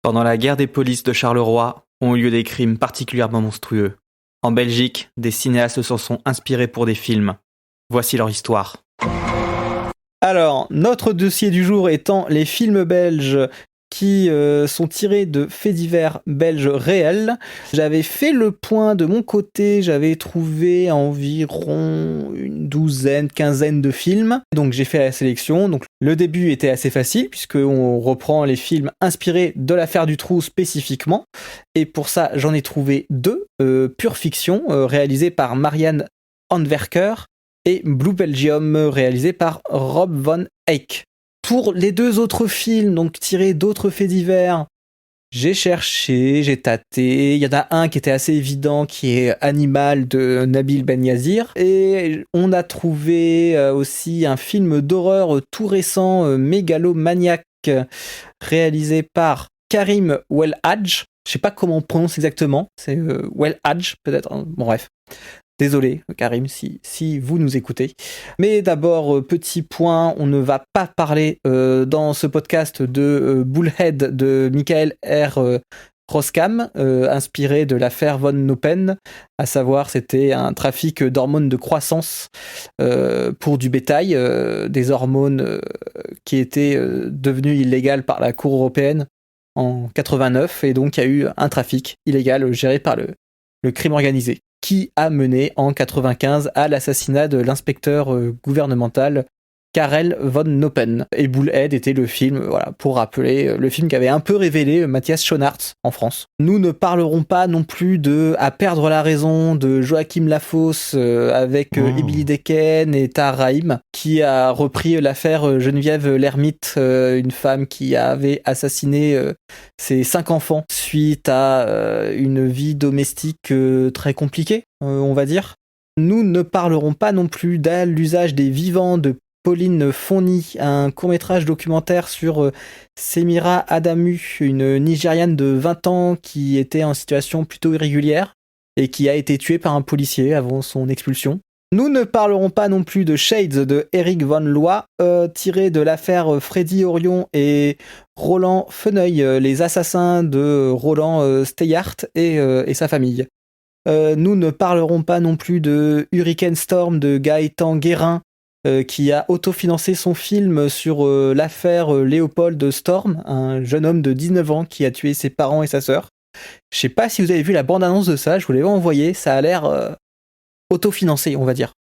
Pendant la guerre des polices de Charleroi ont eu lieu des crimes particulièrement monstrueux. En Belgique, des cinéastes s'en sont inspirés pour des films. Voici leur histoire. Alors, notre dossier du jour étant les films belges qui sont tirés de faits divers belges réels. J'avais fait le point de mon côté, j'avais trouvé environ une douzaine, quinzaine de films. Donc j'ai fait la sélection. Donc le début était assez facile puisqu'on reprend les films inspirés de l'affaire du Trou spécifiquement. Et pour ça, j'en ai trouvé deux, pure fiction, réalisés par Marianne Handwerker et Blue Belgium, réalisé par Rob Van Eyck. Pour les deux autres films, donc tirés d'autres faits divers, j'ai cherché, j'ai tâté. Il y en a un qui était assez évident, qui est Animal de Nabil Ben Yazir. Et on a trouvé aussi un film d'horreur tout récent, mégalomaniaque, réalisé par Karim Welhadj. Je sais pas comment on prononce exactement, c'est Welhadj peut-être, hein. Bon bref. Désolé, Karim, si vous nous écoutez. Mais d'abord, petit point, on ne va pas parler dans ce podcast de Bullhead de Michael R. Roskam, inspiré de l'affaire Von Noppen, à savoir c'était un trafic d'hormones de croissance pour du bétail, des hormones qui étaient devenues illégales par la Cour européenne en 89, et donc il y a eu un trafic illégal géré par le crime organisé, qui a mené en 95 à l'assassinat de l'inspecteur gouvernemental Karel Von Noppen. Et Bullhead était le film, voilà, pour rappeler, le film qui avait un peu révélé Matthias Schoenaerts en France. Nous ne parlerons pas non plus de À perdre la raison de Joachim Lafosse avec Emily Dequesne et Tahar Rahim, qui a repris l'affaire Geneviève Lermite, une femme qui avait assassiné ses 5 enfants suite à une vie domestique très compliquée, on va dire. Nous ne parlerons pas non plus l'usage des vivants de Pauline Fonny, un court-métrage documentaire sur Semira Adamu, une Nigériane de 20 ans qui était en situation plutôt irrégulière et qui a été tuée par un policier avant son expulsion. Nous ne parlerons pas non plus de Shades de Eric Van Looy, tiré de l'affaire Freddy Orion et Roland Feneuil, les assassins de Roland Steyart et sa famille. Nous ne parlerons pas non plus de Hurricane Storm de Gaëtan Guérin, qui a autofinancé son film sur l'affaire Léopold Storm, un jeune homme de 19 ans qui a tué ses parents et sa sœur. Je sais pas si vous avez vu la bande-annonce de ça, je vous l'ai envoyé, ça a l'air autofinancé, on va dire.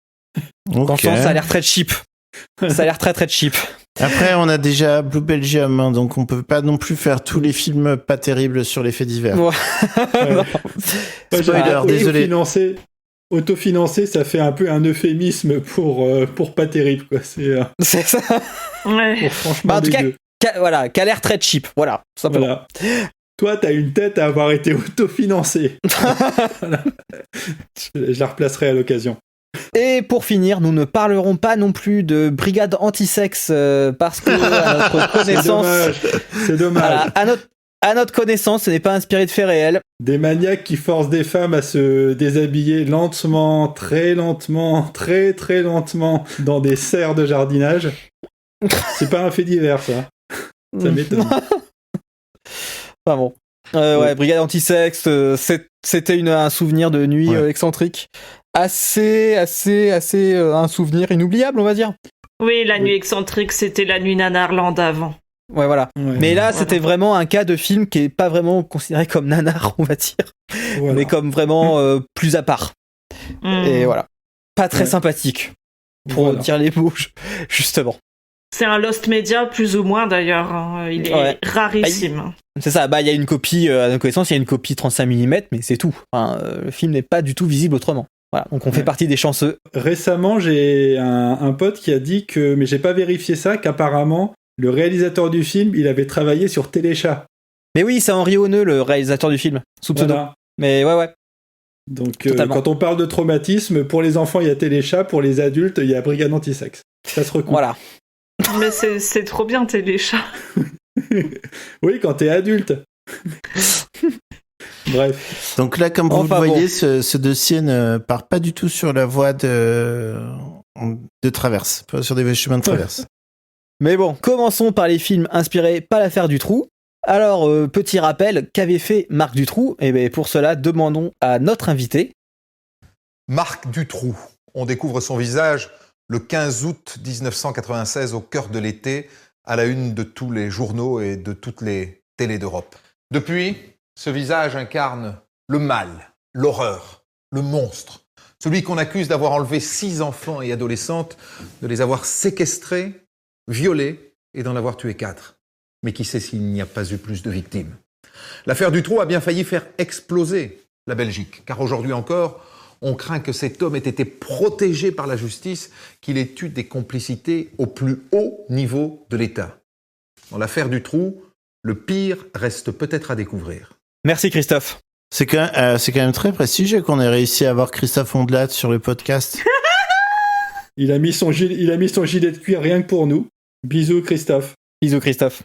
Okay. Dans le sens, ça a l'air très cheap. Ça a l'air très très cheap. Après, on a déjà Blue Belgium, hein, donc on peut pas non plus faire tous les films pas terribles sur les faits divers. Ouais. Spoiler, désolé. Autofinancé, ça fait un peu un euphémisme pour pas terrible, quoi. C'est ça. Ouais. En tout cas, voilà, qui a l'air très cheap. Voilà, simplement. Voilà. Toi, t'as une tête à avoir été autofinancé. Voilà. Je la replacerai à l'occasion. Et pour finir, nous ne parlerons pas non plus de Brigade Antisexe parce que à notre connaissance, c'est dommage. Voilà, à notre connaissance, ce n'est pas inspiré de faits réels. Des maniaques qui forcent des femmes à se déshabiller lentement, très très lentement dans des serres de jardinage. C'est pas un fait divers, ça. Ça m'étonne. Enfin bon. Ouais, Brigade Antisexe, c'était un souvenir de nuit excentrique. Assez un souvenir inoubliable, on va dire. Oui, la nuit excentrique, c'était la nuit Nanarland avant. Ouais, voilà. Ouais, mais là, c'était vraiment un cas de film qui est pas vraiment considéré comme nanar, on va dire. Voilà. Mais comme vraiment plus à part. Et voilà. Pas très sympathique. Pour dire les mots, justement. C'est un Lost Media, plus ou moins d'ailleurs. Hein. Il est rarissime. C'est ça, il y a une copie, à notre connaissance, il y a une copie 35 mm, mais c'est tout. Enfin, le film n'est pas du tout visible autrement. Voilà, donc on fait partie des chanceux. Récemment, j'ai un pote qui a dit que, mais j'ai pas vérifié ça, qu'apparemment, le réalisateur du film, il avait travaillé sur Téléchat. Mais oui, c'est Henri Oneux, le réalisateur du film, sous pseudo. Voilà. Mais ouais. Donc, quand on parle de traumatisme, pour les enfants, il y a Téléchat, pour les adultes, il y a Brigade Antisexe. Ça se recoupe. Voilà. Mais c'est trop bien, Téléchat. Oui, quand t'es adulte. Bref. Donc là, comme vous le voyez, ce dossier ne part pas du tout sur la voie de traverse, pas sur des chemins de traverse. Mais bon, commençons par les films inspirés par l'affaire du Trou. Alors, petit rappel, qu'avait fait Marc Dutroux ? Et bien pour cela, demandons à notre invité. Marc Dutroux. On découvre son visage le 15 août 1996 au cœur de l'été, à la une de tous les journaux et de toutes les télés d'Europe. Depuis, ce visage incarne le mal, l'horreur, le monstre. Celui qu'on accuse d'avoir enlevé 6 enfants et adolescentes, de les avoir séquestrés, violés et d'en avoir tué 4. Mais qui sait s'il n'y a pas eu plus de victimes. L'affaire Dutroux a bien failli faire exploser la Belgique, car aujourd'hui encore, on craint que cet homme ait été protégé par la justice, qu'il ait eu des complicités au plus haut niveau de l'État. Dans l'affaire Dutroux, le pire reste peut-être à découvrir. Merci Christophe. C'est quand même très prestigieux qu'on ait réussi à avoir Christophe Ondelat sur le podcast. Il a mis son gilet de cuir rien que pour nous. Bisous Christophe. Bisous Christophe.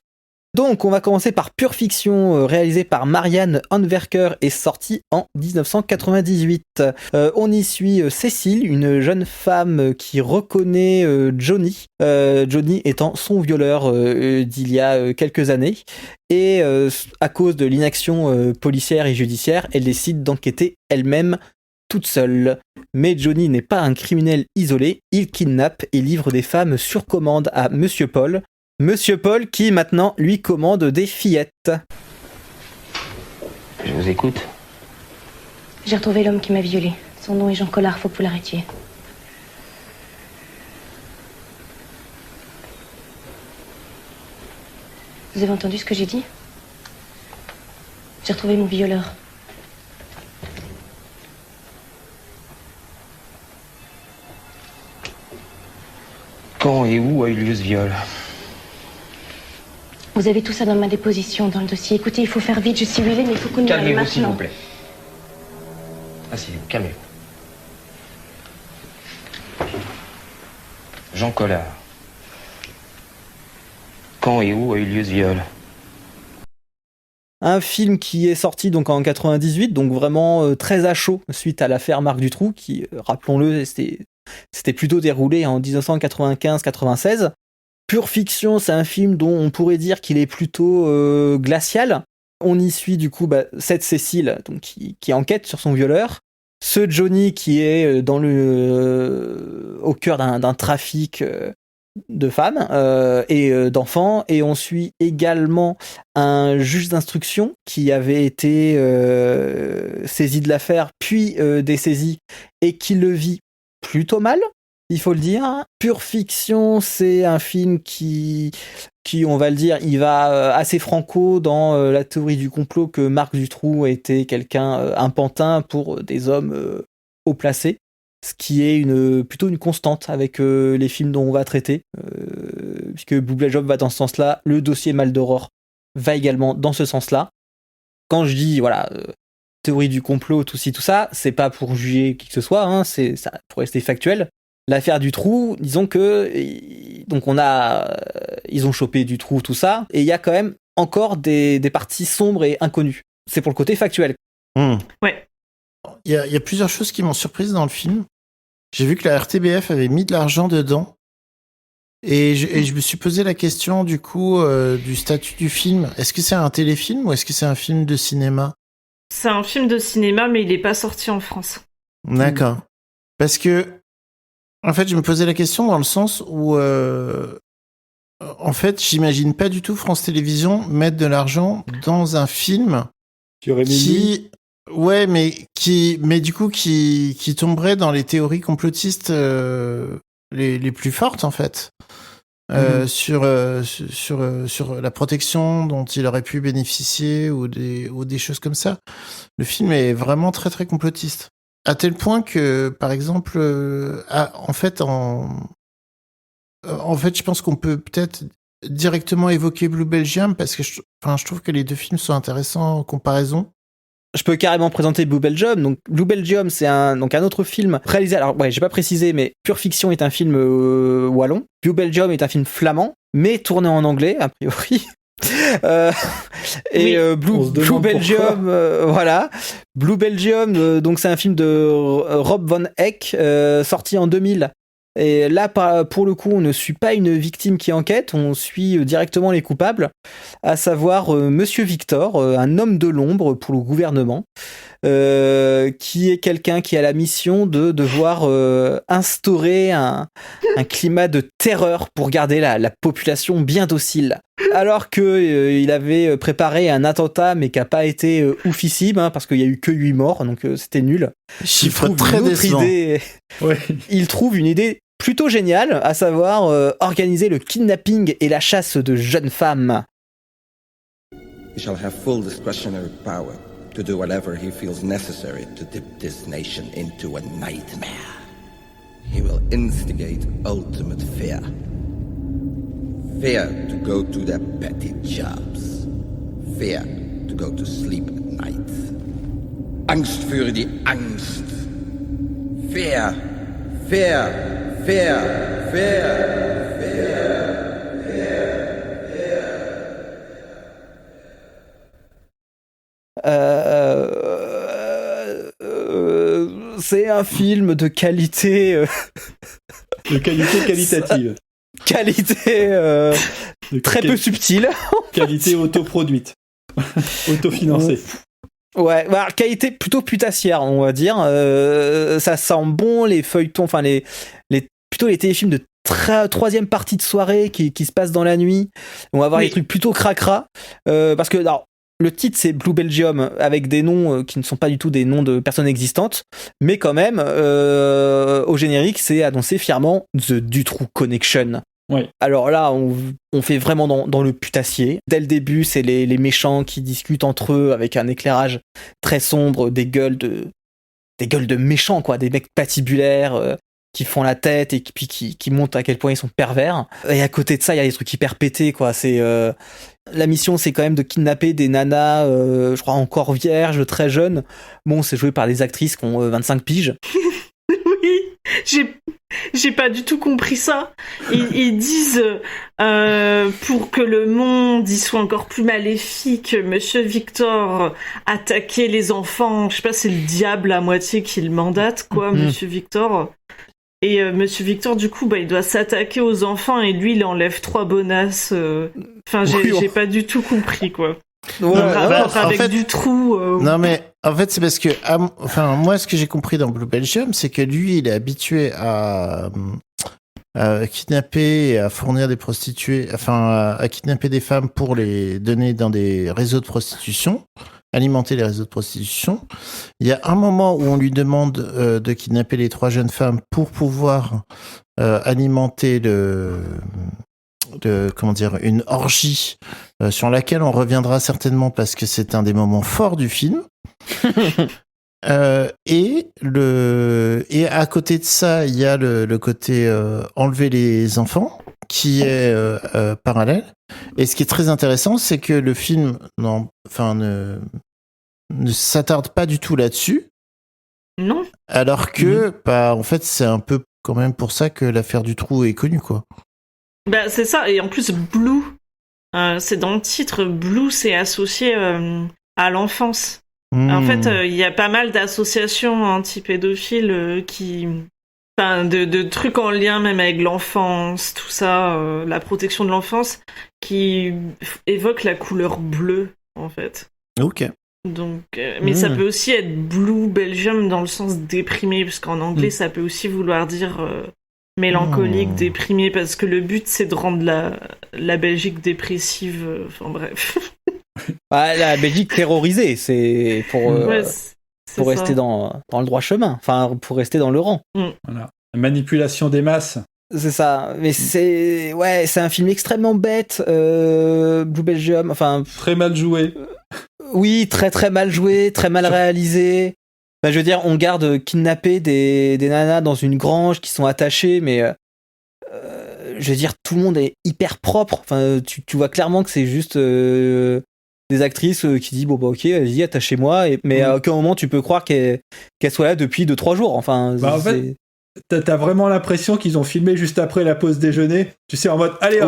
Donc, on va commencer par Pure Fiction, réalisé par Marianne Handwerker et sorti en 1998. On y suit Cécile, une jeune femme qui reconnaît Johnny, Johnny étant son violeur d'il y a quelques années. Et à cause de l'inaction policière et judiciaire, elle décide d'enquêter elle-même toute seule. Mais Johnny n'est pas un criminel isolé, il kidnappe et livre des femmes sur commande à Monsieur Paul. Monsieur Paul qui maintenant lui commande des fillettes. Je vous écoute. J'ai retrouvé l'homme qui m'a violée. Son nom est Jean Collard, faut que vous l'arrêtiez. Vous avez entendu ce que j'ai dit ? J'ai retrouvé mon violeur. Quand et où a eu lieu ce viol ? Vous avez tout ça dans ma déposition, dans le dossier. Écoutez, il faut faire vite, je suis huilée, mais il faut qu'on y aille maintenant. Calmez-vous, s'il vous plaît. Asseyez-vous, calmez-vous. Jean Collard. Quand et où a eu lieu ce viol ? Un film qui est sorti donc en 98, donc vraiment très à chaud suite à l'affaire Marc Dutroux, qui, rappelons-le, c'était plutôt déroulé en 1995-96. Pure Fiction, c'est un film dont on pourrait dire qu'il est plutôt glacial. On y suit du coup cette Cécile donc, qui enquête sur son violeur. Ce Johnny qui est au cœur d'un trafic de femmes et d'enfants. Et on suit également un juge d'instruction qui avait été saisi de l'affaire, puis dessaisi, et qui le vit plutôt mal. Il faut le dire. Pure Fiction, c'est un film qui, on va le dire, il va assez franco dans la théorie du complot que Marc Dutroux était un pantin pour des hommes haut placés, ce qui est plutôt une constante avec les films dont on va traiter, puisque Bouble Job va dans ce sens-là, le dossier Mal d'Aurore va également dans ce sens-là. Quand je dis, théorie du complot, tout ça, c'est pas pour juger qui que ce soit, hein, c'est ça pour rester factuel. L'affaire Dutroux, disons que donc ils ont chopé Dutroux, tout ça, et il y a quand même encore des parties sombres et inconnues. C'est pour le côté factuel. Ouais. Il y a plusieurs choses qui m'ont surprise dans le film. J'ai vu que la RTBF avait mis de l'argent dedans, et je me suis posé la question du coup du statut du film. Est-ce que c'est un téléfilm ou est-ce que c'est un film de cinéma ? C'est un film de cinéma, mais il n'est pas sorti en France. D'accord. Parce que en fait, je me posais la question dans le sens où, en fait, j'imagine pas du tout France Télévisions mettre de l'argent dans un film qui tomberait dans les théories complotistes les plus fortes, en fait, sur la protection dont il aurait pu bénéficier ou des choses comme ça. Le film est vraiment très très complotiste. À tel point que, par exemple, en fait, je pense qu'on peut peut-être directement évoquer Blue Belgium parce que je trouve que les deux films sont intéressants en comparaison. Je peux carrément présenter Blue Belgium. Donc, Blue Belgium, c'est un autre film réalisé. Alors, j'ai pas précisé, mais Pure Fiction est un film wallon. Blue Belgium est un film flamand, mais tourné en anglais, a priori. Blue Belgium, voilà. Blue Belgium, donc c'est un film de Rob Van Eyck, sorti en 2000, Et là, pour le coup, on ne suit pas une victime qui enquête, on suit directement les coupables, à savoir Monsieur Victor, un homme de l'ombre pour le gouvernement, qui est quelqu'un qui a la mission de devoir instaurer un climat de terreur pour garder la population bien docile. Alors que il avait préparé un attentat, mais qui n'a pas été oufissime, hein, parce qu'il n'y a eu que 8 morts, donc c'était nul. Chiffre très décevant. Il trouve une idée plutôt géniale, à savoir organiser le kidnapping et la chasse de jeunes femmes. He shall have full discretionary power to do whatever he feels necessary to dip this nation into a nightmare. He will instigate ultimate fear. Fear to go to their petty jobs. Fear to go to sleep at night. Angst für die Angst. Fear, fear, fear, fear, fear. C'est un film de qualité. De qualité qualitative. Qualité très peu subtile. Qualité autoproduite. Autofinancée. Ouais, bah, qualité plutôt putassière, on va dire. Ça sent bon les feuilletons, enfin plutôt les téléfilms de troisième partie de soirée qui se passe dans la nuit. On va avoir des trucs plutôt cracra. Parce que alors, le titre c'est Blue Belgium avec des noms qui ne sont pas du tout des noms de personnes existantes, mais quand même au générique c'est annoncé fièrement The Dutroux Connection. Ouais. Alors là, on fait vraiment dans le putassier. Dès le début, c'est les méchants qui discutent entre eux avec un éclairage très sombre, des gueules de méchants, quoi, des mecs patibulaires qui font la tête et puis qui montrent à quel point ils sont pervers. Et à côté de ça, il y a des trucs hyper pétés, quoi. C'est la mission, c'est quand même de kidnapper des nanas, je crois encore vierges, très jeunes. Bon, c'est joué par des actrices qui ont 25 piges. Oui, j'ai pas du tout compris ça. Ils disent pour que le monde y soit encore plus maléfique, Monsieur Victor attaquer les enfants. Je sais pas, c'est le diable à moitié qui le mandate, quoi, Monsieur Victor. Et Monsieur Victor, du coup, il doit s'attaquer aux enfants et lui, il enlève 3 bonasses. Enfin, j'ai pas du tout compris, quoi. Ouais, rapport avec Dutroux. Non, mais en fait, c'est parce que, moi, ce que j'ai compris dans Blue Belgium, c'est que lui, il est habitué à kidnapper et à fournir des prostituées, à kidnapper des femmes pour les donner dans des réseaux de prostitution, alimenter les réseaux de prostitution. Il y a un moment où on lui demande de kidnapper les 3 jeunes femmes pour pouvoir alimenter une orgie sur laquelle on reviendra certainement parce que c'est un des moments forts du film. Et à côté de ça, il y a le côté enlever les enfants qui est parallèle. Et ce qui est très intéressant, c'est que le film ne s'attarde pas du tout là-dessus. Non. Alors que, en fait, c'est un peu quand même pour ça que l'affaire Dutroux est connue, quoi. C'est ça, et en plus Blue, c'est dans le titre, Blue c'est associé à l'enfance. En fait, il y a pas mal d'associations anti-pédophiles de trucs en lien même avec l'enfance, tout ça, la protection de l'enfance, qui évoquent la couleur bleue, en fait. Ok. Donc, mais ça peut aussi être Blue Belgium dans le sens déprimé, parce qu'en anglais ça peut aussi vouloir dire mélancolique, déprimé, parce que le but c'est de rendre la Belgique dépressive, enfin bref. La Belgique terrorisée, c'est pour rester dans le droit chemin, enfin pour rester dans le rang. Voilà. La manipulation des masses. C'est ça, mais c'est un film extrêmement bête, Blue Belgium, enfin très mal joué. Oui, très très mal joué, très mal réalisé. Je veux dire, on garde kidnapper des nanas dans une grange qui sont attachées, mais je veux dire, tout le monde est hyper propre. Enfin, tu vois clairement que c'est juste des actrices qui disent ok, vas-y, attachez-moi, mais à aucun moment tu peux croire qu'elle soit là depuis 2-3 jours. Enfin, en fait, t'as vraiment l'impression qu'ils ont filmé juste après la pause déjeuner. Tu sais, en mode, allez,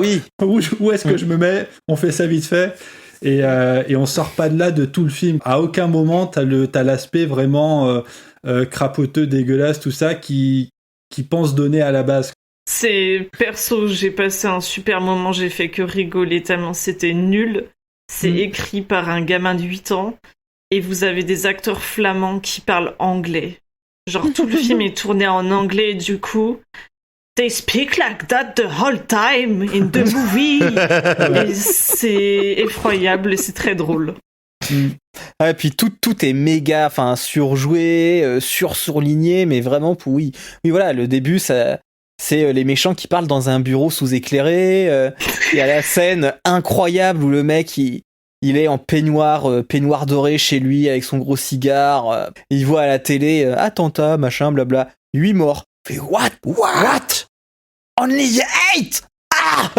où est-ce que je me mets ? On fait ça vite fait. Et on sort pas de là de tout le film. À aucun moment t'as l'aspect vraiment crapoteux, dégueulasse, tout ça qui qu'ils pensent donner à la base. C'est perso, j'ai passé un super moment, j'ai fait que rigoler tellement c'était nul. C'est écrit par un gamin de 8 ans et vous avez des acteurs flamands qui parlent anglais. Genre tout le film est tourné en anglais et du coup, they speak like that the whole time in the movie. Et c'est effroyable et c'est très drôle. Et puis tout est méga, enfin surjoué, surligné, mais vraiment oui voilà, le début c'est les méchants qui parlent dans un bureau sous-éclairé. Il y a la scène incroyable où le mec il est en peignoir doré chez lui avec son gros cigare. Il voit à la télé attentat machin blabla, 8 morts. Il fait what only 8. Ah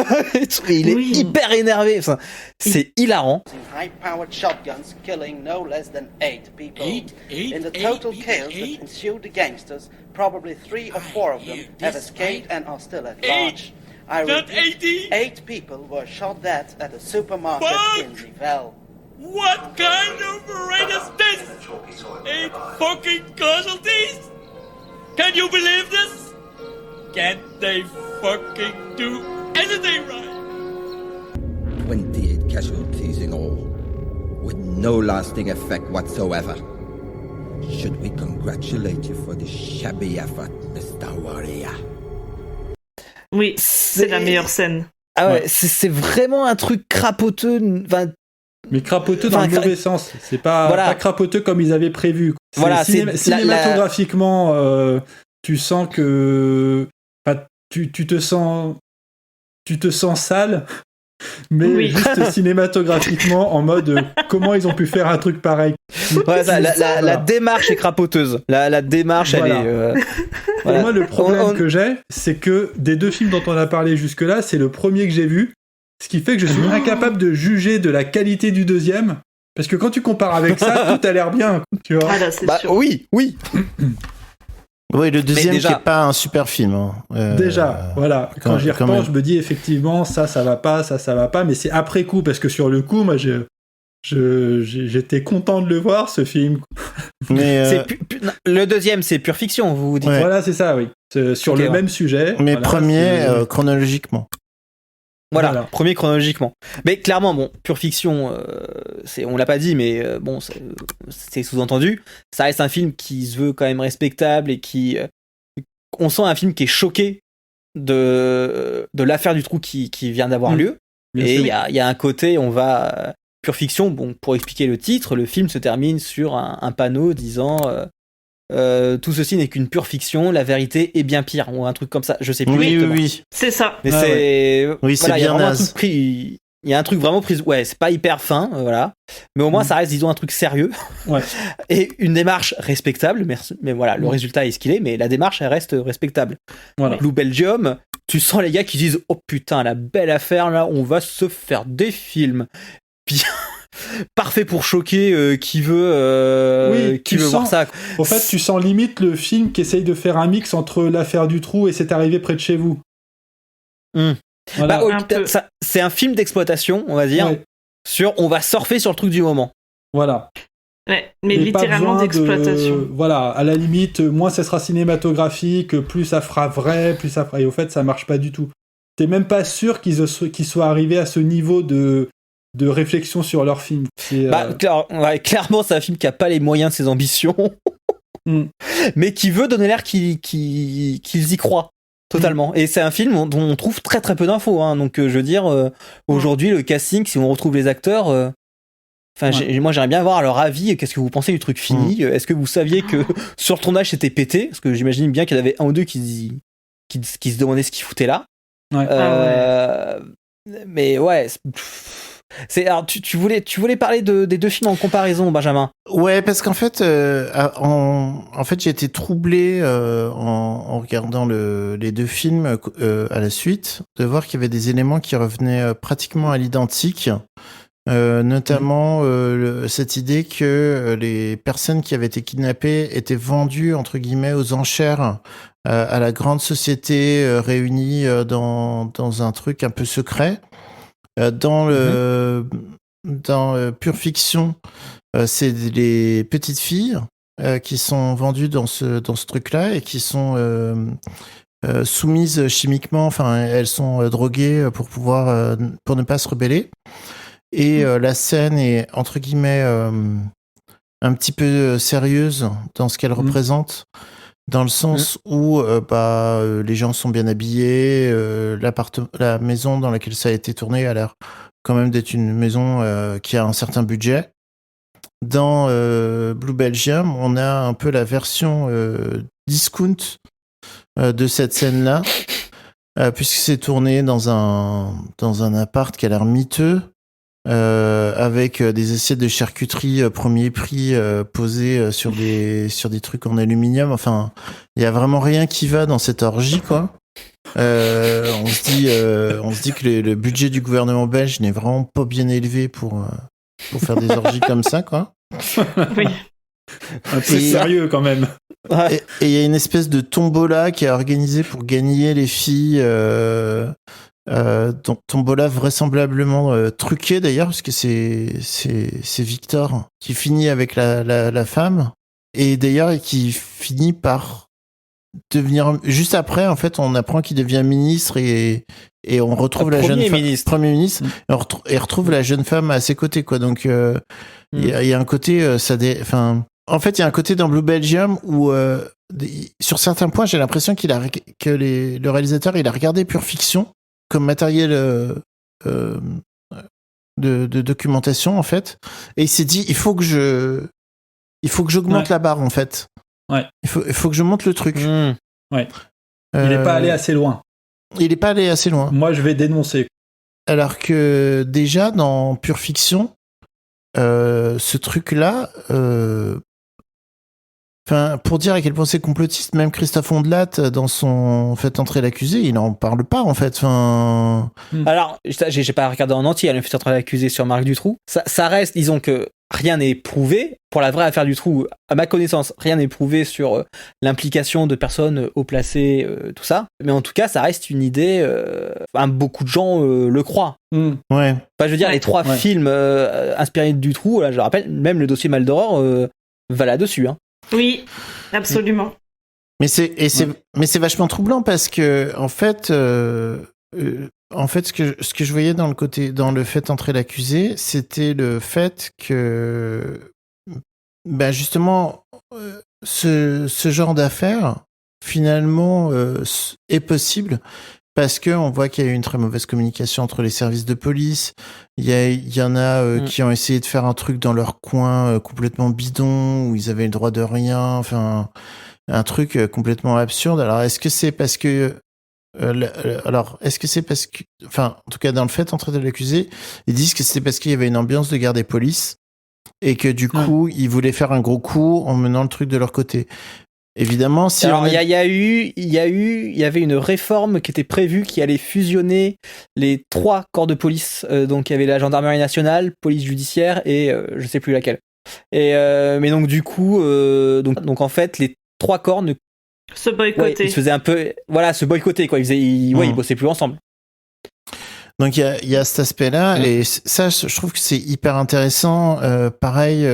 il est hyper énervé. Enfin, c'est hilarant. High-powered shotguns killing no less than 8 people. In the total chaos that ensued, the gangsters, probably 3 or 4 of them, have escaped and are still at large. I repeat, 8 people were shot dead at a supermarket in Nivelles. What kind of raid is this? 8 fucking casualties? Can you believe this? Can't they fucking do anything right? 28 casualties in all, with no lasting effect whatsoever. Should we congratulate you for this shabby effort, Mr. Warrior? Oui, c'est la meilleure scène. Ah ouais, c'est vraiment un truc crapoteux. Mais crapoteux dans le mauvais sens. C'est pas crapoteux comme ils avaient prévu. Voilà, cinématographiquement, tu sens que tu te sens sale, mais juste cinématographiquement en mode comment ils ont pu faire un truc pareil. Ouais, la démarche est crapoteuse. La démarche, elle est. Pour moi, le problème que j'ai, c'est que des 2 films dont on a parlé jusque-là, c'est le premier que j'ai vu, ce qui fait que je suis incapable de juger de la qualité du deuxième, parce que quand tu compares avec ça, tout a l'air bien, tu vois. Ah là, c'est sûr. Oui. Oui, le deuxième qui est pas un super film. Déjà, voilà. Quand j'y repense, je me dis effectivement, ça va pas, mais c'est après coup, parce que sur le coup, moi, j'étais content de le voir, ce film. Mais le deuxième, c'est pure fiction, vous dites. Ouais. Voilà, c'est ça, oui. Sur le même sujet. Mais premier, chronologiquement. Voilà, premier chronologiquement. Mais clairement, bon, pure fiction, on l'a pas dit, mais bon, c'est sous-entendu. Ça reste un film qui se veut quand même respectable et qui... on sent un film qui est choqué de l'affaire du trou qui vient d'avoir lieu. Et il y a un côté, on va... pure fiction, bon, pour expliquer le titre, le film se termine sur un panneau disant... tout ceci n'est qu'une pure fiction, la vérité est bien pire, ou un truc comme ça, je sais plus. Oui. C'est ça. Mais c'est. Oui, c'est bien naze. Il y a un truc vraiment pris. Ouais, c'est pas hyper fin, voilà. Mais au moins, ça reste, disons, un truc sérieux. Ouais. Et une démarche respectable, mais voilà, le résultat est ce qu'il est, mais la démarche, elle reste respectable. Voilà. Blue Belgium, tu sens les gars qui disent oh putain, la belle affaire là, on va se faire des films. Puis. Parfait pour choquer qui veut voir ça. En fait, tu sens limite le film qui essaye de faire un mix entre l'affaire du trou et C'est arrivé près de chez vous. Voilà. C'est un film d'exploitation, on va dire. Ouais. On va surfer sur le truc du moment. Voilà. Ouais, mais littéralement d'exploitation. Voilà, à la limite, moins ça sera cinématographique, plus ça fera vrai, plus ça fera. Et au fait, ça marche pas du tout. T'es même pas sûr qu'ils soient arrivés à ce niveau de réflexion sur leur film. Clairement, c'est un film qui a pas les moyens de ses ambitions, mais qui veut donner l'air qu'ils y croient totalement. Et c'est un film dont on trouve très très peu d'infos. Hein. Donc, je veux dire, aujourd'hui, le casting, si on retrouve les acteurs, moi, j'aimerais bien avoir leur avis. Qu'est-ce que vous pensez du truc fini ? Est-ce que vous saviez que sur le tournage, c'était pété ? Parce que j'imagine bien qu'il y en avait un ou deux qui se demandaient ce qu'ils foutaient là. Ouais. Mais ouais. Alors, tu voulais parler des 2 films en comparaison, Benjamin. Ouais, parce qu'en fait, j'ai été troublé en regardant les 2 films à la suite de voir qu'il y avait des éléments qui revenaient pratiquement à l'identique, notamment cette idée que les personnes qui avaient été kidnappées étaient vendues entre guillemets aux enchères à la grande société réunie dans un truc un peu secret. Dans Pure Fiction, c'est les petites filles qui sont vendues dans ce truc-là et qui sont soumises chimiquement. Enfin, elles sont droguées pour ne pas se rebeller. Et la scène est entre guillemets un petit peu sérieuse dans ce qu'elle représente, dans le sens où les gens sont bien habillés, la maison dans laquelle ça a été tourné a l'air quand même d'être une maison qui a un certain budget. Dans Blue Belgium, on a un peu la version discount de cette scène-là, puisque c'est tourné dans un appart qui a l'air miteux, avec des assiettes de charcuterie premier prix posées sur des trucs en aluminium. Enfin, il y a vraiment rien qui va dans cette orgie, quoi. On se dit que le budget du gouvernement belge n'est vraiment pas bien élevé pour faire des orgies comme ça, quoi. Oui. Un peu sérieux quand même. Et il y a une espèce de tombola qui est organisée pour gagner les filles. Tombola vraisemblablement truquée d'ailleurs, parce que c'est Victor qui finit avec la femme, et d'ailleurs qui finit par devenir, juste après en fait on apprend qu'il devient ministre, et on retrouve la jeune femme, premier ministre, et on retrouve la jeune femme à ses côtés, quoi. Donc il y a un côté en fait il y a un côté dans Blue Belgium où sur certains points j'ai l'impression que le réalisateur il a regardé Pure Fiction comme matériel de documentation, en fait, et il s'est dit il faut que j'augmente la barre, en fait. Ouais. Il faut que je monte le truc. Ouais. Il n'est pas allé assez loin. Il n'est pas allé assez loin. Moi, je vais dénoncer. Alors que déjà dans Pure Fiction, ce truc-là, pour dire à quel point c'est complotiste, même Christophe Ondelat, dans son Fait entrer l'accusé, il n'en parle pas, en fait. Alors, j'ai pas regardé en entier, le Fait entrer l'accusé sur Marc Dutroux. Ça reste, disons que rien n'est prouvé. Pour la vraie affaire Dutroux, à ma connaissance, rien n'est prouvé sur l'implication de personnes haut placées, tout ça. Mais en tout cas, ça reste une idée. Beaucoup de gens le croient. Ouais. Enfin, je veux dire, les 3 films inspirés de Dutroux, là, je le rappelle, même le dossier Maldoror va là-dessus. Hein. Oui, absolument. Mais c'est vachement troublant parce que en fait, ce que je voyais dans le Fait entrer l'accusé, c'était le fait que justement ce genre d'affaires finalement est possible parce que on voit qu'il y a eu une très mauvaise communication entre les services de police. Il y en a qui ont essayé de faire un truc dans leur coin complètement bidon, où ils avaient le droit de rien, enfin un truc complètement absurde. Alors est-ce que c'est parce que en tout cas dans le Fait entrer l'accusé, ils disent que c'était parce qu'il y avait une ambiance de guerre des polices et que du coup ils voulaient faire un gros coup en menant le truc de leur côté. Évidemment, si alors il y avait une réforme qui était prévue qui allait fusionner les 3 corps de police. Donc il y avait la gendarmerie nationale, police judiciaire et je sais plus laquelle. Et mais donc du coup, donc en fait les 3 corps ne se boycottaient. Ouais, ils se faisaient un peu, se boycotter quoi. Ils bossaient plus ensemble. Donc il y a cet aspect-là, et ça je trouve que c'est hyper intéressant. Pareil,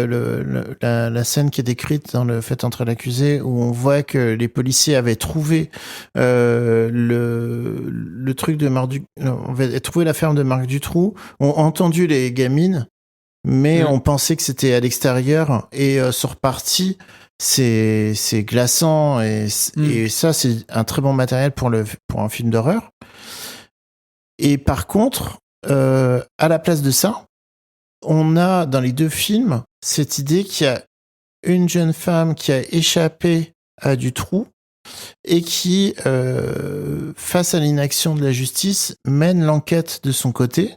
la scène qui est décrite dans le Fait entrer l'accusé, où on voit que les policiers avaient trouvé le truc de on avait trouvé la ferme de Marc Dutroux, ont entendu les gamines, mais on pensait que c'était à l'extérieur, et sont repartis. C'est glaçant, et ça c'est un très bon matériel pour un film d'horreur. Et par contre, à la place de ça, on a dans les 2 films cette idée qu'il y a une jeune femme qui a échappé à Dutroux et qui, face à l'inaction de la justice, mène l'enquête de son côté.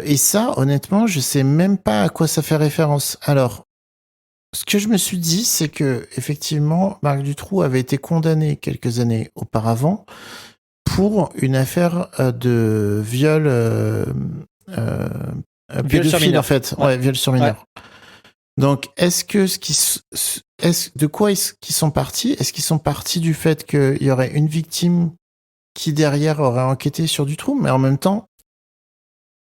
Et ça, honnêtement, je sais même pas à quoi ça fait référence. Alors, ce que je me suis dit, c'est que effectivement, Marc Dutroux avait été condamné quelques années auparavant pour une affaire de viol pédophile, en fait. Ouais, viol sur mineur. Ouais. Donc, de quoi est-ce qu'ils sont partis ? Est-ce qu'ils sont partis du fait qu'il y aurait une victime qui, derrière, aurait enquêté sur Dutroux, mais en même temps,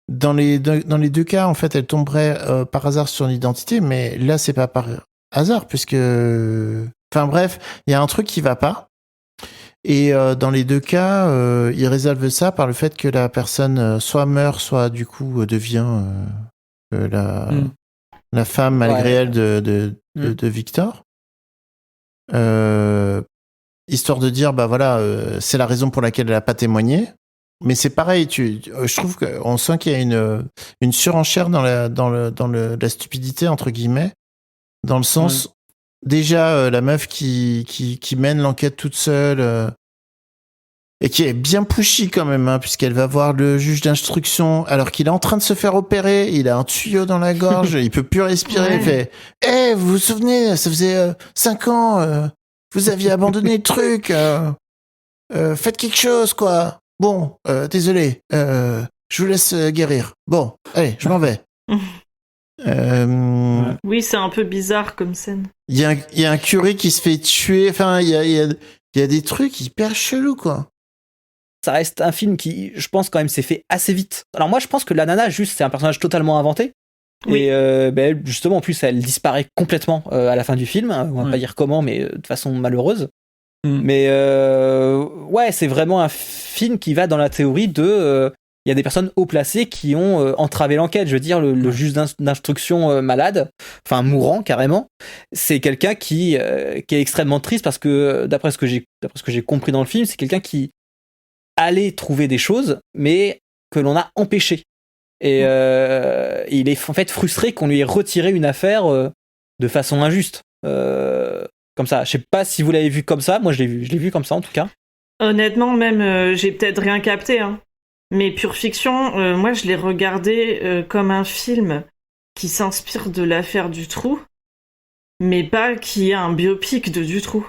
dans les 2 cas, en fait, elle tomberait par hasard sur l'identité, mais là, c'est pas par hasard, puisque... Enfin bref, il y a un truc qui va pas. Et dans les deux cas, ils résolvent ça par le fait que la personne soit meurt, soit du coup devient la femme malgré elle de Victor. Histoire de dire, bah voilà, c'est la raison pour laquelle elle a pas témoigné. Mais c'est pareil, je trouve qu'on sent qu'il y a une surenchère dans la stupidité, entre guillemets, dans le sens, déjà, la meuf qui mène l'enquête toute seule, et qui est bien pushy quand même, hein, puisqu'elle va voir le juge d'instruction, alors qu'il est en train de se faire opérer, il a un tuyau dans la gorge, il peut plus respirer, il fait « vous vous souvenez, ça faisait 5 ans, vous aviez abandonné le truc, faites quelque chose, quoi. Bon, désolé, je vous laisse guérir. Bon, allez, je m'en vais. » Oui, c'est un peu bizarre comme scène. Il y a un curé qui se fait tuer, enfin, il y a des trucs hyper chelous, quoi. Ça reste un film qui, je pense, quand même, s'est fait assez vite. Alors moi, je pense que la nana, juste, c'est un personnage totalement inventé. Oui. Et justement, en plus, elle disparaît complètement à la fin du film. On va pas dire comment, mais de façon malheureuse. Mais ouais, c'est vraiment un film qui va dans la théorie de... Il y a des personnes haut placées qui ont entravé l'enquête. Je veux dire, le juge d'instruction malade, enfin mourant carrément, c'est quelqu'un qui est extrêmement triste parce que, d'après ce que j'ai compris dans le film, c'est quelqu'un qui allait trouver des choses, mais que l'on a empêché. Et il est en fait frustré qu'on lui ait retiré une affaire de façon injuste. Comme ça. Je sais pas si vous l'avez vu comme ça. Moi, je l'ai vu comme ça en tout cas. Honnêtement, même, j'ai peut-être rien capté, hein. Mais Pure Fiction, moi, je l'ai regardé comme un film qui s'inspire de l'affaire Dutroux, mais pas qui est un biopic de Dutroux.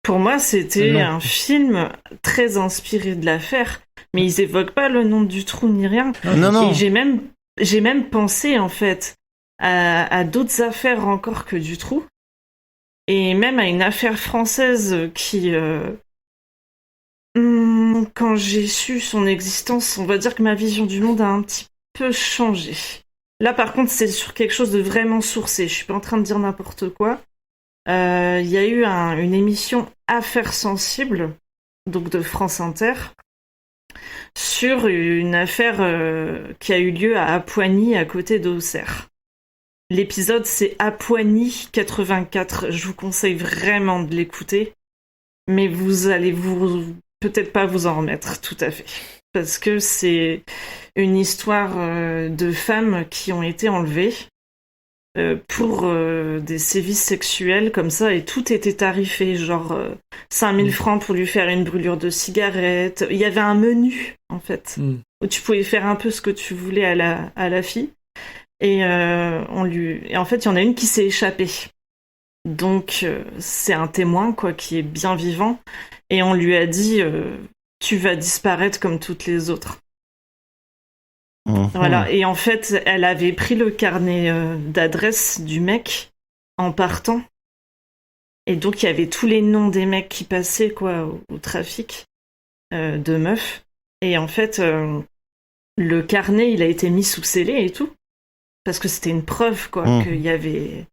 Pour moi, c'était un film très inspiré de l'affaire, mais ils évoquent pas le nom de Dutroux ni rien. Non. Et j'ai même pensé, en fait, à d'autres affaires encore que Dutroux, et même à une affaire française qui... quand j'ai su son existence, on va dire que ma vision du monde a un petit peu changé. Là, par contre, c'est sur quelque chose de vraiment sourcé. Je suis pas en train de dire n'importe quoi. Il y a eu une émission Affaires sensibles, donc de France Inter, sur une affaire qui a eu lieu à Apoigny, à côté d'Auxerre. L'épisode, c'est Apoigny 84. Je vous conseille vraiment de l'écouter, mais vous allez peut-être pas vous en remettre tout à fait. Parce que c'est une histoire de femmes qui ont été enlevées pour des sévices sexuels comme ça, et tout était tarifé, genre 5000 francs pour lui faire une brûlure de cigarette. Il y avait un menu, en fait, où tu pouvais faire un peu ce que tu voulais à la fille. Et en fait, il y en a une qui s'est échappée. Donc, c'est un témoin, quoi, qui est bien vivant. Et on lui a dit, tu vas disparaître comme toutes les autres. Voilà. Et en fait, elle avait pris le carnet d'adresse du mec en partant. Et donc, il y avait tous les noms des mecs qui passaient, quoi, au trafic de meufs. Et en fait, le carnet, il a été mis sous scellé et tout. Parce que c'était une preuve, quoi, qu'il y avait...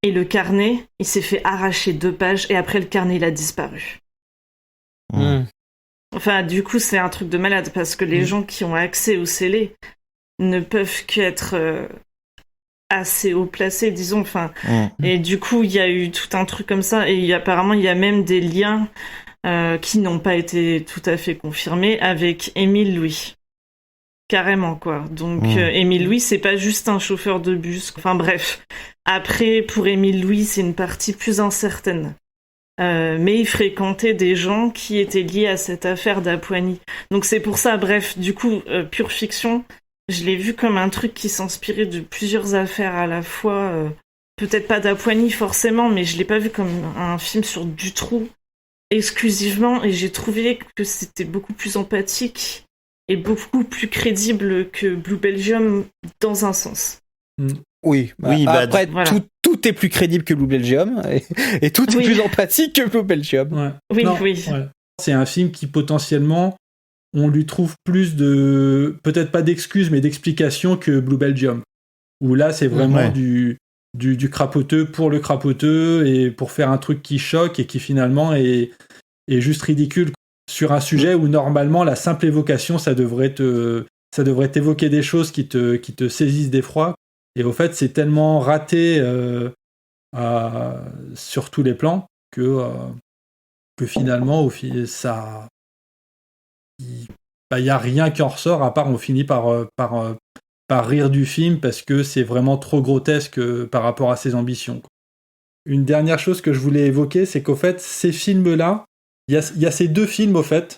Et le carnet, il s'est fait arracher 2 pages, et après, le carnet, il a disparu. Enfin, du coup, c'est un truc de malade, parce que les gens qui ont accès au scellé ne peuvent qu'être assez haut placés, disons. Enfin, et du coup, il y a eu tout un truc comme ça, et apparemment, il y a même des liens qui n'ont pas été tout à fait confirmés avec Émile Louis. Carrément, quoi. Donc, Émile Louis, c'est pas juste un chauffeur de bus. Enfin, bref. Après, pour Émile Louis, c'est une partie plus incertaine. Mais il fréquentait des gens qui étaient liés à cette affaire d'Apoigny. Donc, c'est pour ça, bref, du coup, Pure Fiction, je l'ai vu comme un truc qui s'inspirait de plusieurs affaires à la fois. Peut-être pas d'Apoigny, forcément, mais je l'ai pas vu comme un film sur Dutroux exclusivement, et j'ai trouvé que c'était beaucoup plus empathique et beaucoup plus crédible que Blue Belgium dans un sens. Oui, après, voilà. tout est plus crédible que Blue Belgium, et tout est plus empathique que Blue Belgium. Oui. C'est un film qui, potentiellement, on lui trouve plus de... Peut-être pas d'excuses, mais d'explications que Blue Belgium. Où là, c'est vraiment du crapoteux pour le crapoteux et pour faire un truc qui choque et qui finalement est juste ridicule sur un sujet où normalement la simple évocation ça devrait t'évoquer des choses qui te saisissent d'effroi, et au fait c'est tellement raté sur tous les plans que finalement ça il y a rien qui en ressort, à part on finit par rire du film parce que c'est vraiment trop grotesque par rapport à ses ambitions. Une dernière chose que je voulais évoquer, c'est qu'au fait, ces films-là, il y a ces deux films, au fait,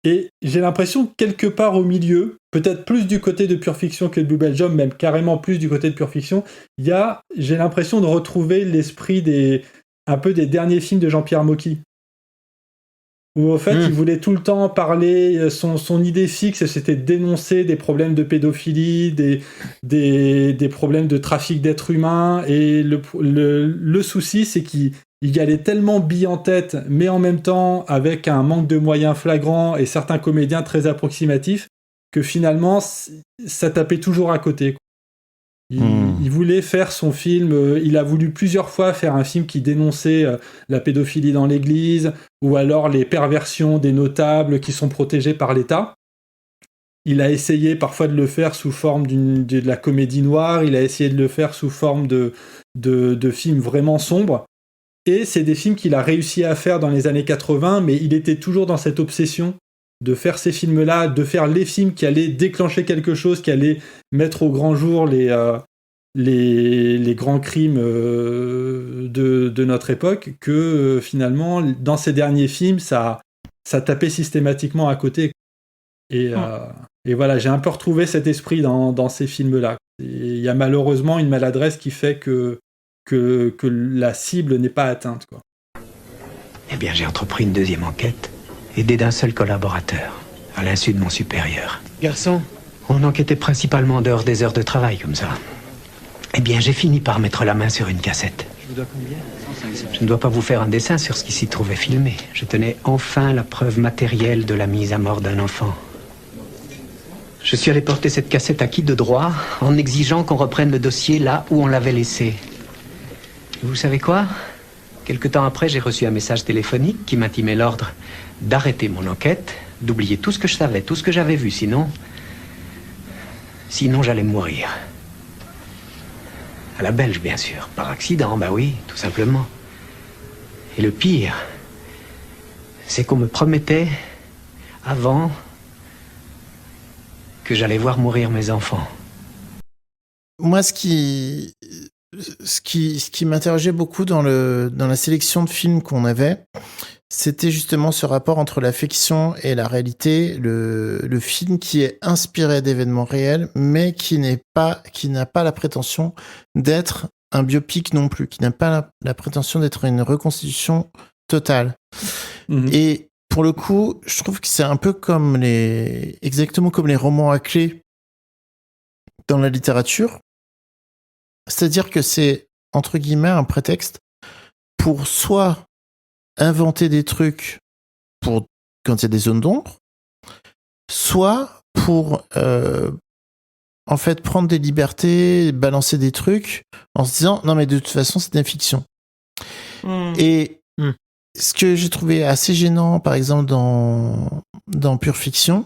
et j'ai l'impression que quelque part au milieu, peut-être plus du côté de Pure Fiction que de Blue Belgium, même carrément plus du côté de Pure Fiction, j'ai l'impression de retrouver l'esprit un peu des derniers films de Jean-Pierre Mocky. Où au fait, il voulait tout le temps parler, son idée fixe, c'était de dénoncer des problèmes de pédophilie, des problèmes de trafic d'êtres humains, et le souci, c'est qu'il y allait tellement bille en tête, mais en même temps, avec un manque de moyens flagrant et certains comédiens très approximatifs, que finalement, ça tapait toujours à côté. Il voulait faire son film, il a voulu plusieurs fois faire un film qui dénonçait la pédophilie dans l'église, ou alors les perversions des notables qui sont protégés par l'État. Il a essayé parfois de le faire sous forme de la comédie noire, il a essayé de le faire sous forme de films vraiment sombres, et c'est des films qu'il a réussi à faire dans les années 80, mais il était toujours dans cette obsession de faire ces films-là, de faire les films qui allaient déclencher quelque chose, qui allaient mettre au grand jour les grands crimes de notre époque, que finalement, dans ces derniers films, ça tapait systématiquement à côté. Et voilà, j'ai un peu retrouvé cet esprit dans ces films-là. Il y a malheureusement une maladresse qui fait que la cible n'est pas atteinte, quoi. Eh bien, j'ai entrepris une deuxième enquête, aidé d'un seul collaborateur, à l'insu de mon supérieur. Garçon, on enquêtait principalement en dehors des heures de travail, comme ça. Eh bien, j'ai fini par mettre la main sur une cassette. Je vous dois combien ? Je ne dois pas vous faire un dessin sur ce qui s'y trouvait filmé. Je tenais enfin la preuve matérielle de la mise à mort d'un enfant. Je suis allé porter cette cassette à qui de droit, en exigeant qu'on reprenne le dossier là où on l'avait laissé. Et vous savez quoi ? Quelque temps après, j'ai reçu un message téléphonique qui m'intimait l'ordre d'arrêter mon enquête, d'oublier tout ce que je savais, tout ce que j'avais vu, sinon j'allais mourir. À la belge, bien sûr, par accident, bah oui, tout simplement. Et le pire, c'est qu'on me promettait, avant, que j'allais voir mourir mes enfants. Moi, ce qui m'interrogeait beaucoup dans la sélection de films qu'on avait, c'était justement ce rapport entre la fiction et la réalité, le film qui est inspiré d'événements réels, mais qui n'a pas la prétention d'être un biopic non plus, qui n'a pas la prétention d'être une reconstitution totale. Et pour le coup, je trouve que c'est un peu exactement comme les romans à clé dans la littérature. C'est-à-dire que c'est, entre guillemets, un prétexte pour soit inventer des trucs quand il y a des zones d'ombre, soit pour en fait prendre des libertés, balancer des trucs en se disant non mais de toute façon c'est de la fiction. Et ce que j'ai trouvé assez gênant par exemple dans Pure Fiction,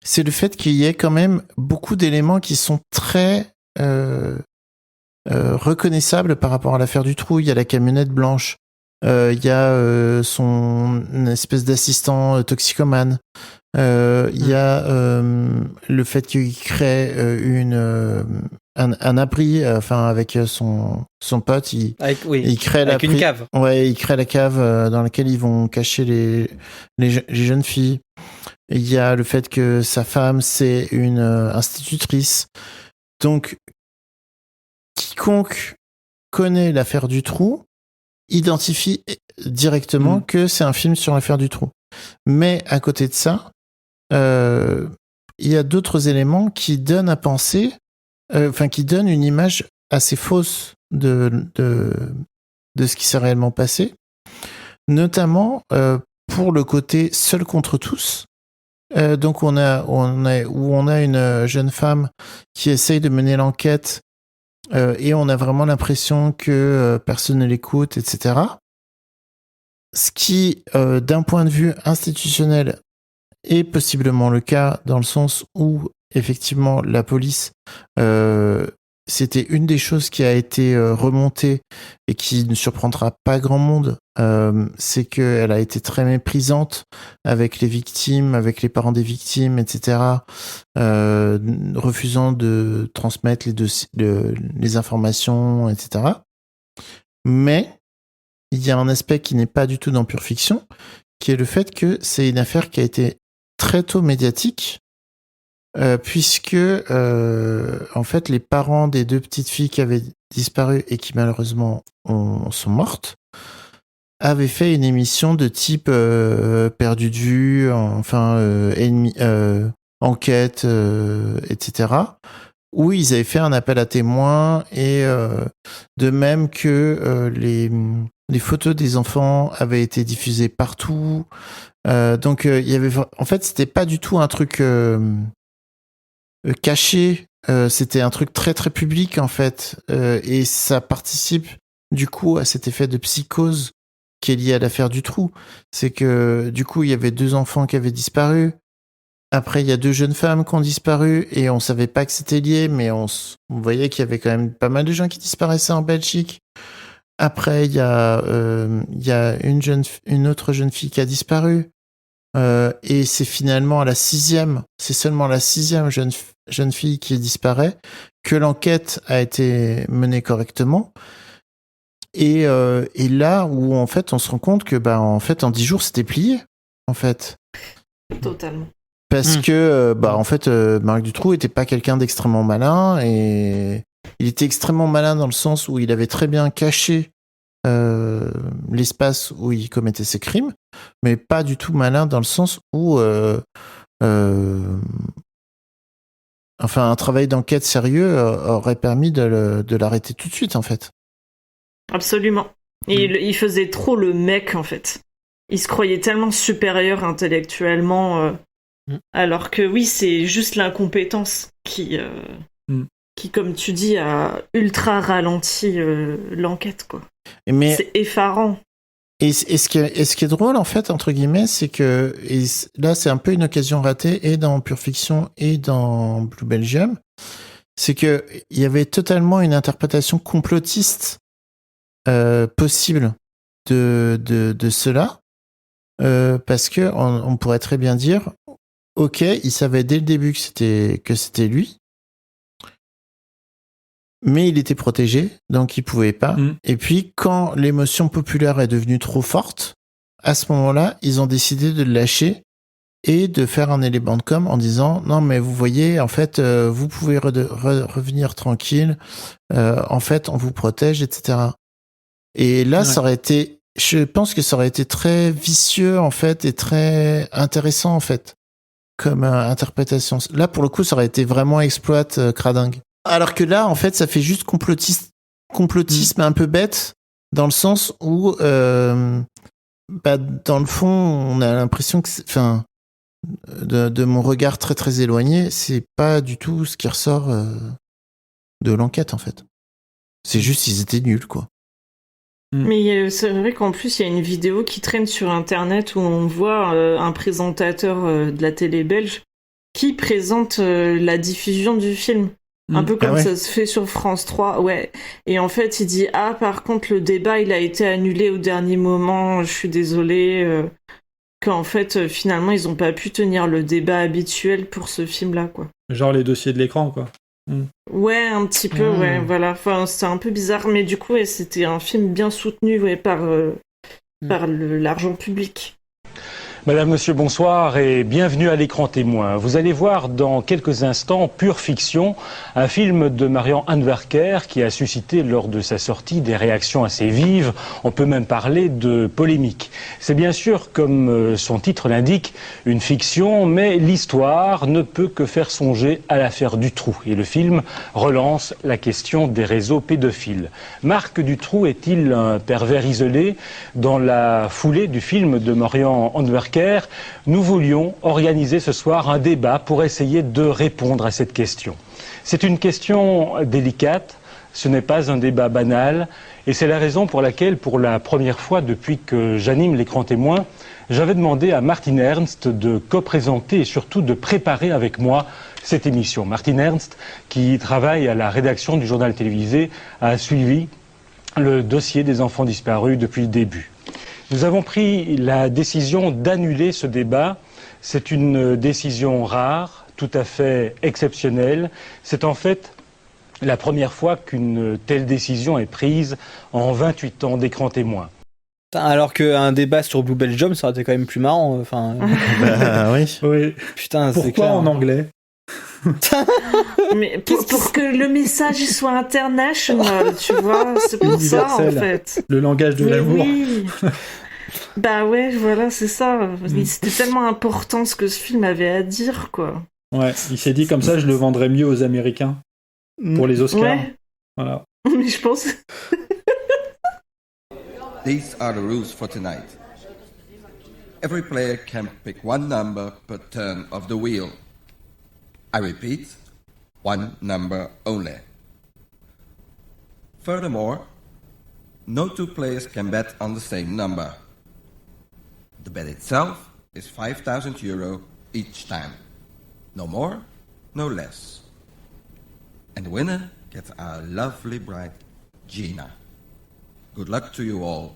c'est le fait qu'il y ait quand même beaucoup d'éléments qui sont très reconnaissables par rapport à l'affaire du trou. Il y a la camionnette blanche, il y a son espèce d'assistant toxicomane, il y a le fait qu'il crée un abri, enfin avec son pote, il crée une cave. Ouais, il crée la cave dans laquelle ils vont cacher les jeunes filles. Il y a le fait que sa femme c'est une institutrice. Donc quiconque connaît l'affaire du trou identifie directement que c'est un film sur l'affaire du trou. Mais à côté de ça, il y a d'autres éléments qui donnent à penser, qui donnent une image assez fausse de ce qui s'est réellement passé, notamment pour le côté seul contre tous. Donc on a une jeune femme qui essaye de mener l'enquête et on a vraiment l'impression que personne ne l'écoute, etc. Ce qui, d'un point de vue institutionnel, est possiblement le cas dans le sens où, effectivement, la police, c'était une des choses qui a été remontée et qui ne surprendra pas grand monde, c'est qu'elle a été très méprisante avec les victimes, avec les parents des victimes, etc., refusant de transmettre les informations, etc. Mais il y a un aspect qui n'est pas du tout dans Pure Fiction, qui est le fait que c'est une affaire qui a été très tôt médiatique, puisque en fait les parents des 2 petites filles qui avaient disparu et qui malheureusement sont mortes avaient fait une émission de type perdu de vue, enquête, etc., où ils avaient fait un appel à témoins et de même que les photos des enfants avaient été diffusées partout. Donc il y avait, en fait, c'était pas du tout un truc caché, c'était un truc très très public en fait, et ça participe du coup à cet effet de psychose qui est lié à l'affaire du trou. C'est que du coup il y avait 2 enfants qui avaient disparu. Après, il y a 2 jeunes femmes qui ont disparu et on savait pas que c'était lié, mais on voyait qu'il y avait quand même pas mal de gens qui disparaissaient en Belgique. Après, il y a une autre jeune fille qui a disparu. Et c'est finalement c'est seulement la 6e jeune fille qui disparaît, que l'enquête a été menée correctement. Et là où en fait on se rend compte que en fait en 10 jours c'était plié en fait. Totalement. Parce que en fait Marc Dutroux était pas quelqu'un d'extrêmement malin, et il était extrêmement malin dans le sens où il avait très bien caché l'espace où il commettait ses crimes, mais pas du tout malin dans le sens où un travail d'enquête sérieux aurait permis de l'arrêter tout de suite en fait. Absolument. Et il faisait trop le mec en fait. Il se croyait tellement supérieur intellectuellement, alors que oui, c'est juste l'incompétence qui, comme tu dis, a ultra ralenti l'enquête, quoi. C'est effarant. Et ce qui est drôle, en fait, entre guillemets, c'est que là, c'est un peu une occasion ratée, et dans Pure Fiction et dans Blue Belgium, c'est que il y avait totalement une interprétation complotiste possible de cela, parce que on pourrait très bien dire, ok, il savait dès le début que c'était lui, mais il était protégé, donc il pouvait pas. Et puis, quand l'émotion populaire est devenue trop forte, à ce moment-là, ils ont décidé de le lâcher et de faire un élément de com en disant « Non, mais vous voyez, en fait, vous pouvez revenir tranquille. En fait, on vous protège, etc. » Et là, ça aurait été... Je pense que ça aurait été très vicieux, en fait, et très intéressant, en fait, comme interprétation. Là, pour le coup, ça aurait été vraiment exploit cradingue. Alors que là, en fait, ça fait juste complotisme un peu bête, dans le sens où, dans le fond, on a l'impression que, de mon regard très très éloigné, c'est pas du tout ce qui ressort de l'enquête, en fait. C'est juste qu'ils étaient nuls, quoi. Mais c'est vrai qu'en plus, il y a une vidéo qui traîne sur Internet où on voit un présentateur de la télé belge qui présente la diffusion du film. Un peu comme ça se fait sur France 3, ouais. Et en fait, il dit « Ah, par contre, le débat, il a été annulé au dernier moment, je suis désolé. » Qu'en fait, finalement, ils ont pas pu tenir le débat habituel pour ce film-là, quoi. Genre les dossiers de l'écran, quoi. Ouais, un petit peu, ouais, voilà. Enfin, c'était un peu bizarre, mais du coup, ouais, c'était un film bien soutenu, ouais, par l'argent public. Madame, Monsieur, bonsoir et bienvenue à l'écran témoin. Vous allez voir dans quelques instants Pure Fiction, un film de Marian Handwerker qui a suscité lors de sa sortie des réactions assez vives. On peut même parler de polémique. C'est bien sûr, comme son titre l'indique, une fiction, mais l'histoire ne peut que faire songer à l'affaire Dutroux. Et le film relance la question des réseaux pédophiles. Marc Dutroux est-il un pervers isolé? Dans la foulée du film de Marian Handwerker, nous voulions organiser ce soir un débat pour essayer de répondre à cette question. C'est une question délicate, Ce n'est pas un débat banal, et c'est la raison pour laquelle, pour la première fois depuis que j'anime l'écran témoin, j'avais demandé à Martin Ernst de co-présenter et surtout de préparer avec moi cette émission. Martin Ernst, qui travaille à la rédaction du journal télévisé, a suivi le dossier des enfants disparus depuis le début. Nous avons pris la décision d'annuler ce débat. C'est une décision rare, tout à fait exceptionnelle. C'est en fait la première fois qu'une telle décision est prise en 28 ans d'écran témoin. Alors qu'un débat sur Blue Belgium, ça aurait été quand même plus marrant. Enfin, oui. Putain, pourquoi c'est clair. en anglais? Mais pour que le message il soit international, tu vois, c'est pour ça en fait. Le langage de l'amour. Oui. Bah ouais, voilà, c'est ça. C'était tellement important ce que ce film avait à dire, quoi. Ouais, il s'est dit comme ça, je le vendrais mieux aux Américains pour les Oscars. Ouais. Voilà. Mais je pense. These are the rules for tonight. Every player can pick one number per turn of the wheel. I repeat, one number only. Furthermore, no two players can bet on the same number. The bet itself is €5,000 each time. No more, no less. And the winner gets our lovely bride, Gina. Good luck to you all.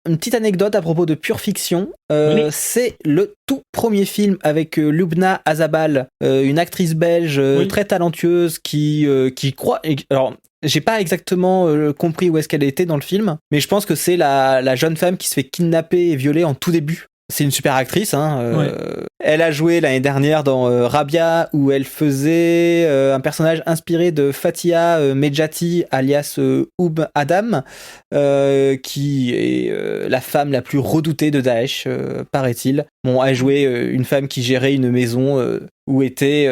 Une petite anecdote à propos de Pure Fiction, Oui. c'est le tout premier film avec Lubna Azabal, une actrice belge Oui. très talentueuse qui croit... Alors, j'ai pas exactement compris où est-ce qu'elle était dans le film, mais je pense que c'est la jeune femme qui se fait kidnapper et violer en tout début. C'est une super actrice. Ouais. Elle a joué l'année dernière dans Rabia, où elle faisait un personnage inspiré de Fatia Medjati, alias Oub Adam, qui est la femme la plus redoutée de Daesh, paraît-il. Bon, elle jouait une femme qui gérait une maison où étaient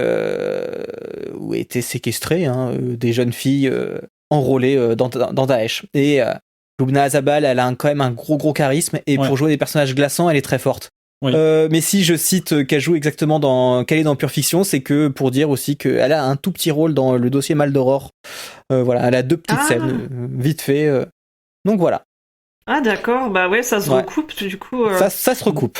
séquestrées des jeunes filles enrôlées dans Daesh. Et Lubna Azabal, elle a quand même un gros charisme, et pour jouer des personnages glaçants, elle est très forte. Oui. Mais si je cite qu'elle joue exactement qu'elle est dans Pure Fiction, c'est que pour dire aussi qu'elle a un tout petit rôle dans le dossier Mal d'Aurore. Voilà, elle a 2 petites scènes, vite fait. Donc voilà. Ah d'accord, bah ouais, ça se recoupe du coup. Ça se recoupe.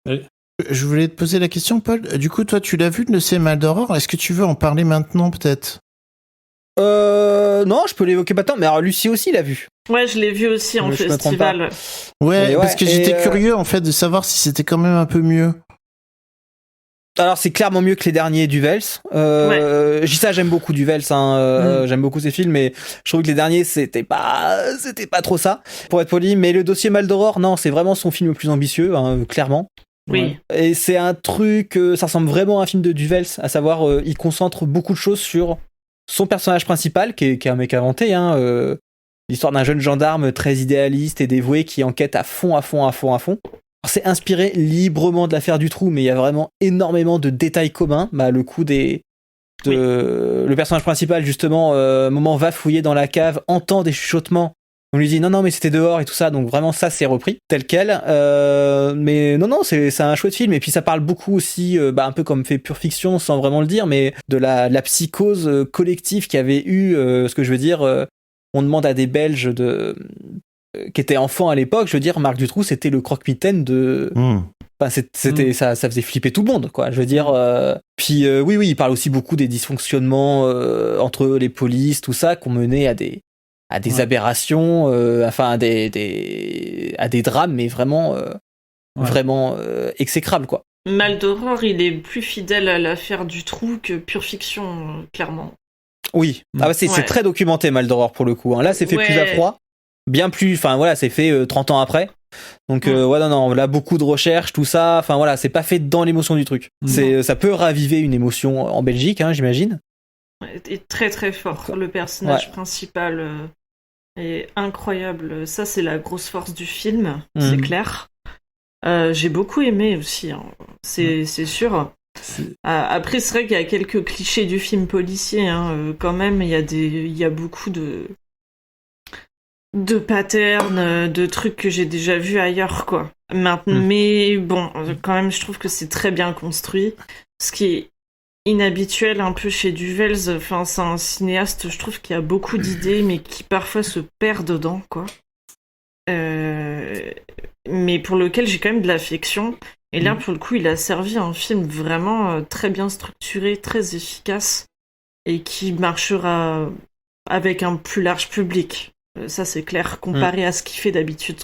Je voulais te poser la question, Paul. Du coup, toi, tu l'as vu, le dossier Mal d'Aurore. Est-ce que tu veux en parler maintenant, peut-être? Non, je peux l'évoquer maintenant, mais alors Lucie aussi l'a vu. Ouais, je l'ai vu aussi en festival. Ouais, parce que j'étais curieux en fait de savoir si c'était quand même un peu mieux. Alors c'est clairement mieux que les derniers Duvels. Je dis ça, j'aime beaucoup Duvels, j'aime beaucoup ses films, mais je trouve que les derniers c'était pas trop ça, pour être poli. Mais le dossier Mal d'Aurore, non, c'est vraiment son film le plus ambitieux, clairement. Oui. Et c'est un truc, ça ressemble vraiment à un film de Duvels, à savoir il concentre beaucoup de choses sur son personnage principal, qui est un mec inventé, l'histoire d'un jeune gendarme très idéaliste et dévoué qui enquête à fond. Alors, c'est inspiré librement de l'affaire Dutroux, mais il y a vraiment énormément de détails communs. Le coup le personnage principal, justement, moment va fouiller dans la cave, entend des chuchotements. On lui dit non, mais c'était dehors et tout ça, donc vraiment ça c'est repris tel quel. Mais non, c'est un chouette film, et puis ça parle beaucoup aussi, un peu comme fait Pure Fiction sans vraiment le dire, mais de la psychose collective qu'il y avait eu. Ce que je veux dire, on demande à des Belges qui étaient enfants à l'époque, je veux dire, Marc Dutroux c'était le croque-mitaine de. C'était ça faisait flipper tout le monde, quoi. Je veux dire. Puis oui, il parle aussi beaucoup des dysfonctionnements entre les polices, tout ça, qu'on menait à des aberrations, à des drames, mais vraiment exécrables, quoi. Mal d'Aurore, il est plus fidèle à l'affaire Dutroux que Pure Fiction, clairement. Oui, c'est très documenté, Mal d'Aurore, pour le coup. Là, c'est fait plus à froid, bien plus, c'est fait 30 ans après. Donc non, là beaucoup de recherches, tout ça, c'est pas fait dans l'émotion du truc. Ça peut raviver une émotion en Belgique, j'imagine. Est très très fort. Le personnage principal est incroyable. Ça, c'est la grosse force du film, c'est clair. J'ai beaucoup aimé aussi, c'est sûr. Après, c'est vrai qu'il y a quelques clichés du film policier, quand même. Il y a beaucoup de de patterns, de trucs que j'ai déjà vus ailleurs, quoi. Mais bon, quand même, je trouve que c'est très bien construit. Ce qui est inhabituel un peu chez Duvels, enfin, c'est un cinéaste, je trouve, qui a beaucoup d'idées, mais qui parfois se perd dedans, quoi. Mais pour lequel j'ai quand même de l'affection. Et là, pour le coup, il a servi un film vraiment très bien structuré, très efficace, et qui marchera avec un plus large public. Ça, c'est clair, comparé à ce qu'il fait d'habitude.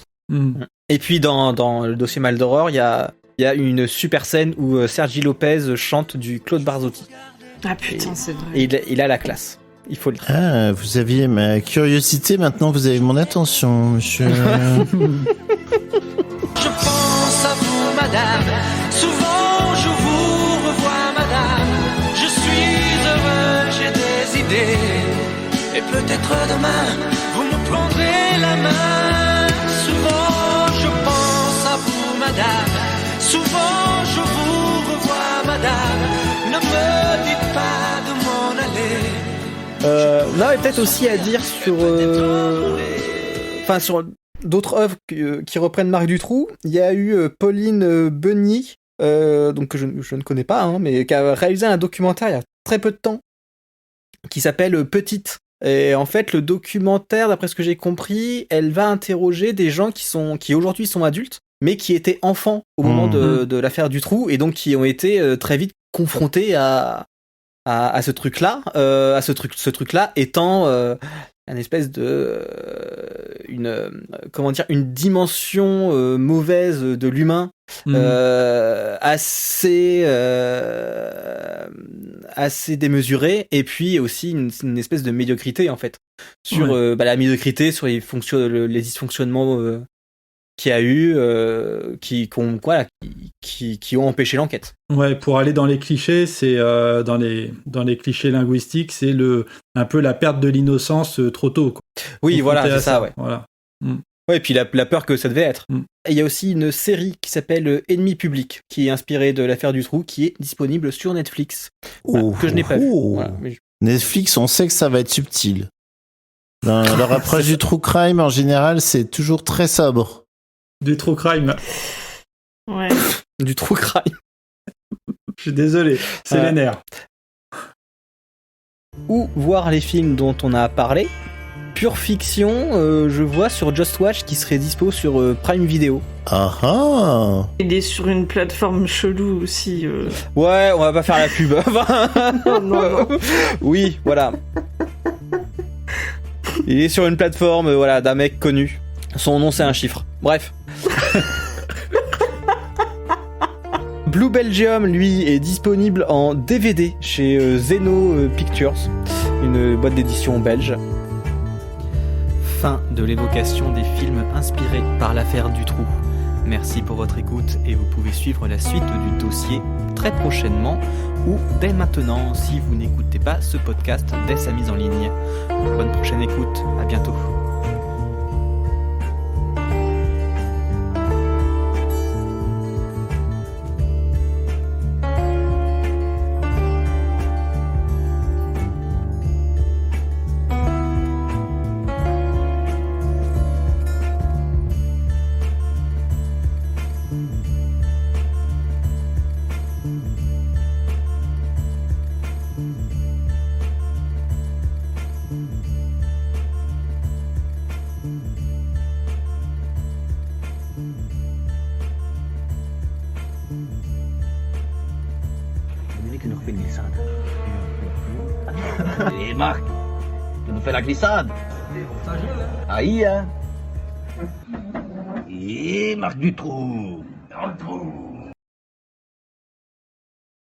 Et puis, dans le dossier Maldoror, il y a une super scène où Sergi Lopez chante du Claude Barzotti. Ah putain, c'est vrai. Et il a la classe. Il faut le dire. Ah, vous aviez ma curiosité, maintenant vous avez mon attention, monsieur. Je pense à vous, madame. Souvent je vous revois, madame. Je suis heureux, j'ai des idées. Et peut-être demain, vous me prendrez la main. Souvent je pense à vous, madame. Souvent je vous revois, madame. Ne me dites pas de m'en aller. Là, et peut-être aussi à dire sur d'autres œuvres qui reprennent Marc Dutroux. Il y a eu Pauline Beugny, donc que je ne connais pas, hein, mais qui a réalisé un documentaire il y a très peu de temps qui s'appelle Petite. Et en fait, le documentaire, d'après ce que j'ai compris, elle va interroger des gens qui aujourd'hui sont adultes, mais qui étaient enfants au moment de l'affaire Dutroux, et donc qui ont été très vite confrontés à ce truc-là, ce truc-là étant une espèce de une dimension mauvaise de l'humain, assez démesurée, et puis aussi une espèce de médiocrité en fait sur la médiocrité, sur les dysfonctionnements qu'il y a eu, qui ont empêché l'enquête. Ouais, pour aller dans les clichés, c'est dans les clichés linguistiques, c'est un peu la perte de l'innocence trop tôt, quoi. Oui, voilà, c'est ça, ouais. Voilà. Ouais, et puis la peur que ça devait être. Et il y a aussi une série qui s'appelle Ennemi public, qui est inspirée de l'affaire Dutroux, qui est disponible sur Netflix, que je n'ai pas vu. Voilà, Netflix, on sait que ça va être subtil. Leur approche du true crime, en général, c'est toujours très sobre. Du true crime. Ouais. Du true crime. Je suis désolé, c'est les nerfs. Ou voir les films dont on a parlé. Pure Fiction, je vois sur Just Watch qui serait dispo sur Prime Video. Ah ah. Il est sur une plateforme chelou aussi. Ouais, on va pas faire la pub. non. Oui, voilà. Il est sur une plateforme d'un mec connu. Son nom c'est un chiffre. Bref. Blue Belgium, lui, est disponible en DVD chez Zeno Pictures, une boîte d'édition belge. Fin de l'évocation des films inspirés par l'affaire Dutroux. Merci pour votre écoute et vous pouvez suivre la suite du dossier très prochainement ou dès maintenant si vous n'écoutez pas ce podcast dès sa mise en ligne. Bonne prochaine écoute, à bientôt. Et Marc, tu nous fais la glissade. Aïe, hein. Et Marc Dutroux.